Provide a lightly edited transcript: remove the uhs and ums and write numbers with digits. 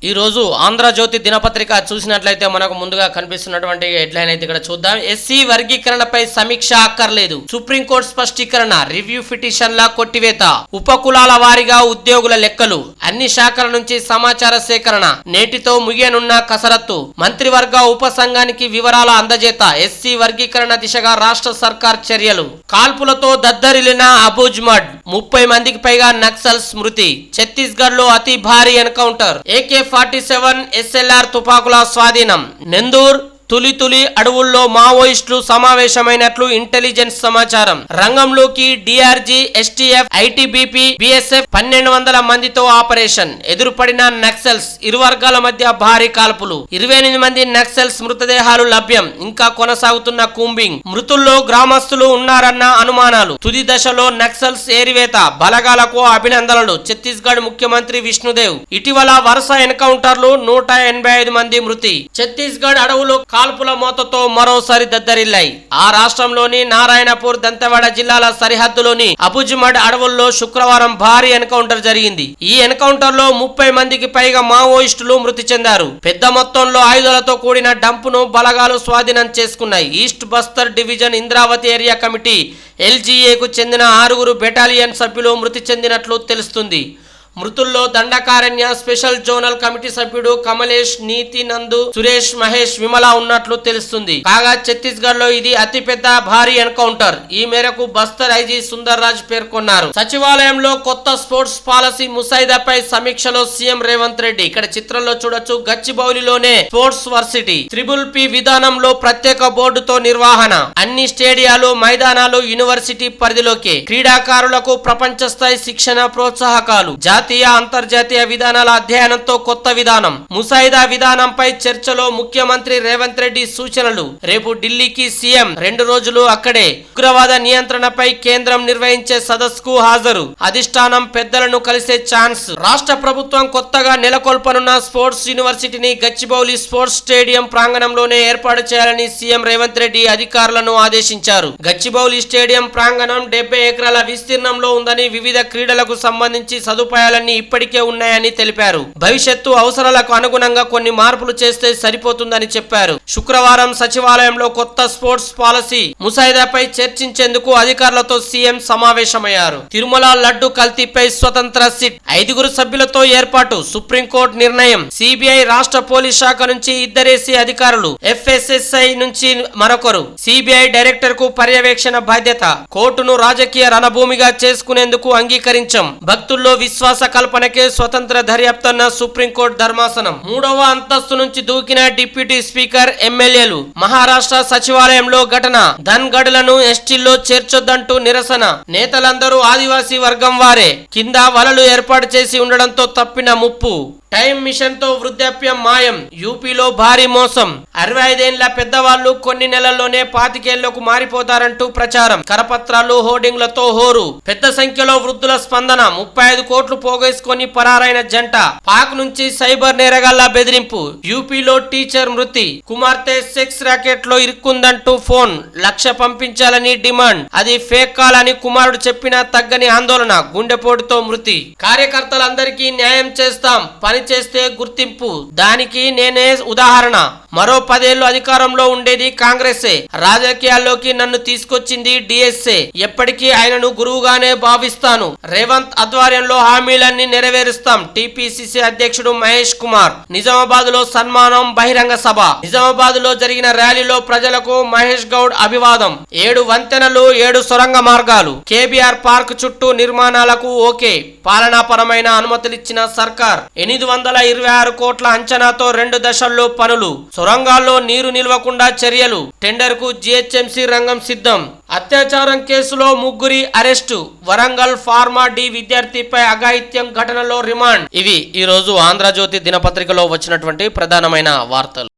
ఈ రోజు ఆంధ్రజ్యోతి దినపత్రిక చూసినట్లయితే మనకు ముందుగా కనిపిస్తున్నటువంటి హెడ్లైన్ అయితే ఇక్కడ చూద్దాం. ఎస్సీ వర్గీకరణపై సమీక్ష అక్కర్లేదు, సుప్రీంకోర్టు స్పష్టీకరణ, రివ్యూ పిటిషన్ల కొట్టివేత, ఉపకులాల వారీగా ఉద్యోగుల లెక్కలు, అన్ని శాఖల నుంచి సమాచార సేకరణ, నేటితో ముగియనున్న కసరత్తు, మంత్రివర్గ ఉపసంఘానికి వివరాల అందజేత, ఎస్సీ వర్గీకరణ దిశగా రాష్ట్ర సర్కార్ చర్యలు, కాల్పులతో దద్దరిల్లిన అబుజ్మడ్, 30 మందికి పైగా నక్సల్ స్మృతి, ఛత్తీస్గఢ్ లో అతి భారీ ఎన్కౌంటర్, AK-47 SLR తుపాకుల స్వాధీనం, నెందూర్ తులి అడవుల్లో మావోయిస్టులు సమావేశమైనట్లు ఇంటెలిజెన్స్ సమాచారం, రంగంలోకి DRG, STF, ITBP, BSF 1200 మందితో ఆపరేషన్, ఎదురుపడిన నక్సల్స్, ఇరు వర్గాల మధ్య భారీ కాల్పులు, 28 మంది నక్సల్స్ మృతదేహాలు లభ్యం, ఇంకా కొనసాగుతున్న కూంబింగ్, మృతుల్లో గ్రామస్తులు ఉన్నారన్న అనుమానాలు, తుది దశలో నక్సల్స్ ఏరివేత, బలగాలకు అభినందనలు, ఛత్తీస్గఢ్ ముఖ్యమంత్రి విష్ణుదేవ్, ఇటీవల వరుస ఎన్కౌంటర్లు, 185 మంది మృతి, ఛత్తీస్గఢ్ అడవులు కాల్పుల మోతతో మరోసారి దద్దరిల్లాయి. ఆ రాష్ట్రంలోని నారాయణపూర్, దంతెవాడ జిల్లాల సరిహద్దులోని అబుజ్మడ్ అడవుల్లో శుక్రవారం భారీ ఎన్కౌంటర్ జరిగింది. ఈ ఎన్కౌంటర్ లో 30 మందికి పైగా మావోయిస్టులు మృతి చెందారు. పెద్ద మొత్తంలో ఆయుధాలతో కూడిన డంపును బలగాలు స్వాధీనం చేసుకున్నాయి. East Bastar division Indravati area committee LGAకు చెందిన 6 బెటాలియన్ సభ్యులు మృతి చెందినట్లు తెలుస్తుంది. మృతుల్లో దండకారణ్య స్పెషల్ జోనల్ కమిటీ సభ్యుడు కమలేష్, నీతి, నందు, సురేష్, మహేష్, విమల ఉన్నట్లు తెలుస్తుంది. కాగా ఛత్తీస్గఢ్ లో ఇది అతిపెద్ద భారీ ఎన్కౌంటర్. ఈ మేరకు బస్తర్ IG సుందర్ రాజ్ పేర్కొన్నారు. సచివాలయంలో కొత్త స్పోర్ట్స్ పాలసీ ముసాయిదాపై సమీక్షలో సీఎం రేవంత్ రెడ్డి. ఇక్కడ చిత్రంలో చూడొచ్చు, గచ్చిబౌలిలోనే స్పోర్ట్స్ వర్సిటీ, TPP విధానంలో ప్రత్యేక బోర్డుతో నిర్వహణ, అన్ని స్టేడియాలు, మైదానాలు యూనివర్సిటీ పరిధిలోకే, క్రీడాకారులకు ప్రపంచ స్థాయి శిక్షణ ప్రోత్సాహకాలు, జాతీయ అంతర్జాతీయ విధానాల అధ్యయనంతో కొత్త విధానం, ముసాయిదా విధానంపై చర్చలో ముఖ్యమంత్రి రేవంత్ రెడ్డి సూచనలు. రేపు ఢిల్లీకి సీఎం 2 రోజులు అక్కడే. ఉగ్రవాద నియంత్రణపై కేంద్రం నిర్వహించే సదస్సుకు హాజరు, అధిష్టానం పెద్దలను కలిసే ఛాన్స్. రాష్ట్ర ప్రభుత్వం కొత్తగా నెలకొల్పనున్న స్పోర్ట్స్ యూనివర్సిటీని గచ్చిబౌలి స్పోర్ట్స్ స్టేడియం ప్రాంగణంలోనే ఏర్పాటు చేయాలని సీఎం రేవంత్ రెడ్డి అధికారులను ఆదేశించారు. గచ్చిబౌలి స్టేడియం ప్రాంగణం 70 ఎకరాల విస్తీర్ణంలో ఉందని, వివిధ క్రీడలకు సంబంధించి సదుపాయాలు ఇప్పటికే ఉన్నాయని తెలిపారు. భవిష్యత్తు అవసరాలకు అనుగుణంగా కొన్ని మార్పులు చేస్తే సరిపోతుందని చెప్పారు. శుక్రవారం సచివాలయంలో కొత్త స్పోర్ట్స్ పాలసీ ముసాయిదాపై చర్చించేందుకు అధికారులతో సీఎం సమావేశమయ్యారు. తిరుమల లడ్డు కల్తీపై స్వతంత్ర సిట్, 5 సభ్యులతో ఏర్పాటు, సుప్రీంకోర్టు నిర్ణయం. CBI రాష్ట్ర పోలీస్ శాఖ నుంచి 2 అధికారులు, FSSI నుంచి మరొకరు. CBI డైరెక్టర్ కు పర్యవేక్షణ బాధ్యత. కోర్టును రాజకీయ రణభూమిగా చేసుకునేందుకు అంగీకరించాం. భక్తుల్లో విశ్వాస కల్పనకే స్వతంత్ర దర్యాప్తన్న సుప్రీంకోర్టు ధర్మాసనం. 3వ అంతస్తు నుంచి దూకిన డిప్యూటీ స్పీకర్, ఎమ్మెల్యేలు. మహారాష్ట్ర సచివాలయంలో ఘటన, ధన్గఢ్లను ఎస్టీల్లో చేర్చొద్దంటూ నిరసన. నేతలందరూ ఆదివాసీ వర్గం వారే. కింద వలలు ఏర్పాటు చేసి ఉండడంతో తప్పిన ముప్పు. టైం మిషన్ తో వృద్ధాప్యం మాయం. యూపీలో భారీ మోసం. 65 ఏళ్ల పెద్దవాళ్లు కొన్ని నెలల్లోనే 25 ఏళ్లకు మారిపోతారంటూ ప్రచారం. కరపత్రాలు, హోర్డింగ్లతో హోరు. పెద్ద సంఖ్యలో వృద్ధుల స్పందన. 35 కోట్లు పోగేసుకొని పరారైన జంట. పాక్ నుంచి సైబర్ నేరగాళ్ల బెదిరింపు. యూపీలో టీచర్ మృతి. కుమార్తె సెక్స్ రాకెట్ లో ఇరుక్కుందంటూ ఫోన్. 1 లక్ష పంపించాలని డిమాండ్. అది ఫేక్ కాల్ అని కుమారుడు చెప్పినా తగ్గని ఆందోళన. గుండెపోటుతో మృతి. కార్యకర్తలందరికీ న్యాయం చేస్తాం, పని చేస్తే గుర్తింపు, దానికి నేనే ఉదాహరణ. మరో 10 ఏళ్లు అధికారంలో ఉండేది కాంగ్రెసే. రాజకీయాల్లోకి నన్ను తీసుకొచ్చింది DSA. ఎప్పటికీ ఆయనను గురువుగానే భావిస్తాను. రేవంత్ ఆధ్వర్యంలో హామీలన్నీ నెరవేరుస్తాం. TPCC అధ్యక్షుడు మహేష్ కుమార్. నిజామాబాద్ లో సన్మానం, బహిరంగ సభ. నిజామాబాద్ లో జరిగిన ర్యాలీలో ప్రజలకు మహేష్ గౌడ్ అభివాదం. 7 వంతెనలు, 7 సొరంగ మార్గాలు. KBR పార్క్ చుట్టూ నిర్మాణాలకు ఓకే. పాలనాపరమైన అనుమతులిచ్చిన సర్కార్. 826 కోట్ల అంచనాతో 2 దశల్లో పనులు. సొరంగాల్లో నీరు నిల్వకుండా చర్యలు. టెండర్ కు GHMC రంగం సిద్ధం. అత్యాచారం కేసులో 3 అరెస్టు. వరంగల్ ఫార్మా D విద్యార్థిపై అఘాయిత్యం ఘటనలో రిమాండ్. ఇవి ఈ రోజు ఆంధ్రజ్యోతి దినపత్రికలో వచ్చినటువంటి ప్రధానమైన వార్తలు.